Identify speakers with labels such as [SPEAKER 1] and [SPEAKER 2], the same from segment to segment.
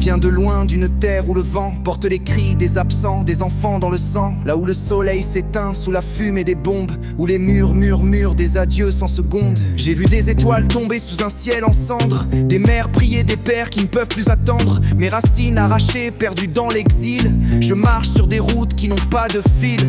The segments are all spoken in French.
[SPEAKER 1] viens de loin, d'une terre où le vent porte les cris des absents, des enfants dans le sang. Là où le soleil s'éteint sous la fumée des bombes, où les murs murmurent des adieux sans seconde. J'ai vu des étoiles tomber sous un ciel en cendres, des mères prier des pères qui ne peuvent plus attendre. Mes racines arrachées, perdues dans l'exil. Je marche sur des routes qui n'ont pas de fil.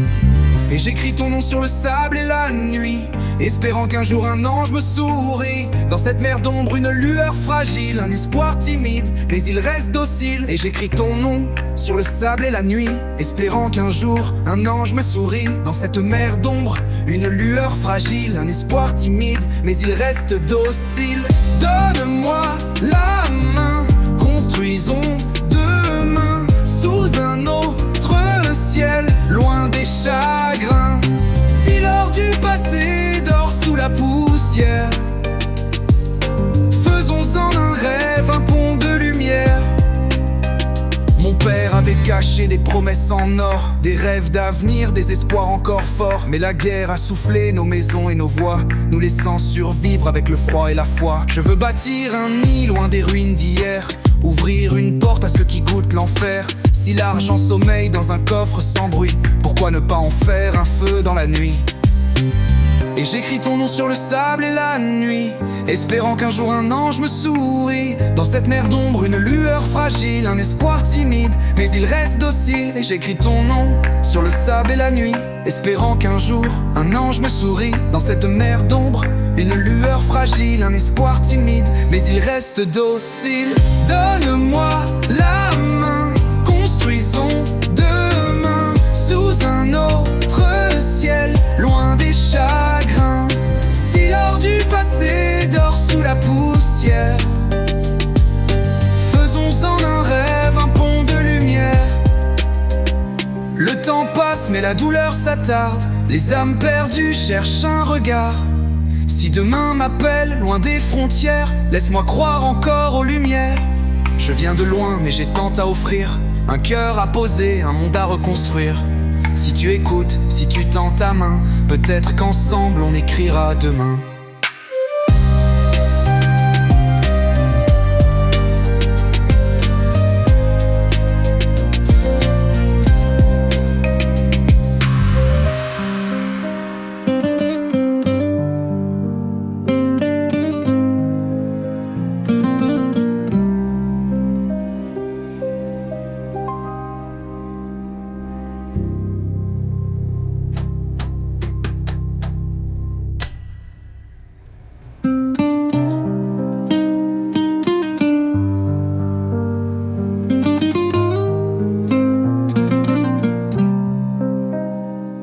[SPEAKER 1] Et j'écris ton nom sur le sable et la nuit, espérant qu'un jour un ange me sourit. Dans cette mer d'ombre, une lueur fragile, un espoir timide, mais il reste docile. Et j'écris ton nom sur le sable et la nuit, espérant qu'un jour un ange me sourit. Dans cette mer d'ombre, une lueur fragile, un espoir timide, mais il reste docile. Donne-moi la main, construisons demain sous un autre ciel, loin des chagrins. Si l'or du passé dort sous la poussière, faisons-en un rêve, un pont de lumière. Mon père avait caché des promesses en or, des rêves d'avenir, des espoirs encore forts. Mais la guerre a soufflé nos maisons et nos voix, nous laissant survivre avec le froid et la foi. Je veux bâtir un nid loin des ruines d'hier, ouvrir une porte à ceux qui goûtent l'enfer. Si l'argent sommeille dans un coffre sans bruit, pourquoi ne pas en faire un feu dans la nuit? Et j'écris ton nom sur le sable et la nuit, espérant qu'un jour un ange me sourit. Dans cette mer d'ombre, une lueur fragile, un espoir timide, mais il reste docile. Et j'écris ton nom sur le sable et la nuit, espérant qu'un jour un ange me sourit. Dans cette mer d'ombre, une lueur fragile, un espoir timide, mais il reste docile. Donne-moi la main, construisons demain sous un autre ciel, loin des chagrins. Si l'or du passé dort sous la poussière, faisons-en un rêve, un pont de lumière. Le temps passe mais la douleur s'attarde, les âmes perdues cherchent un regard. Si demain m'appelle loin des frontières, laisse-moi croire encore aux lumières. Je viens de loin mais j'ai tant à offrir, un cœur à poser, un monde à reconstruire. Si tu écoutes, si tu tends ta main, peut-être qu'ensemble on écrira demain.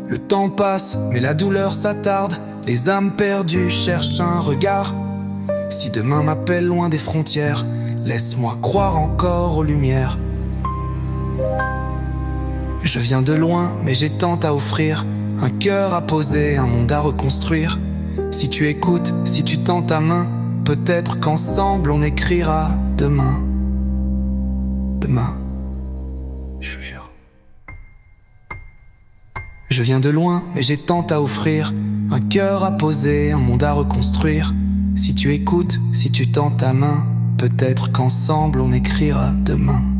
[SPEAKER 1] Le temps passe, mais la douleur s'attarde, les âmes perdues cherchent un regard. Si demain m'appelle loin des frontières, laisse-moi croire encore aux lumières. Je viens de loin, mais j'ai tant à offrir, un cœur à poser, un monde à reconstruire. Si tu écoutes, si tu tends ta main, peut-être qu'ensemble on écrira demain. Demain, je jure. Je viens de loin, mais j'ai tant à offrir, un cœur à poser, un monde à reconstruire. Si tu écoutes, si tu tends ta main, peut-être qu'ensemble on écrira demain.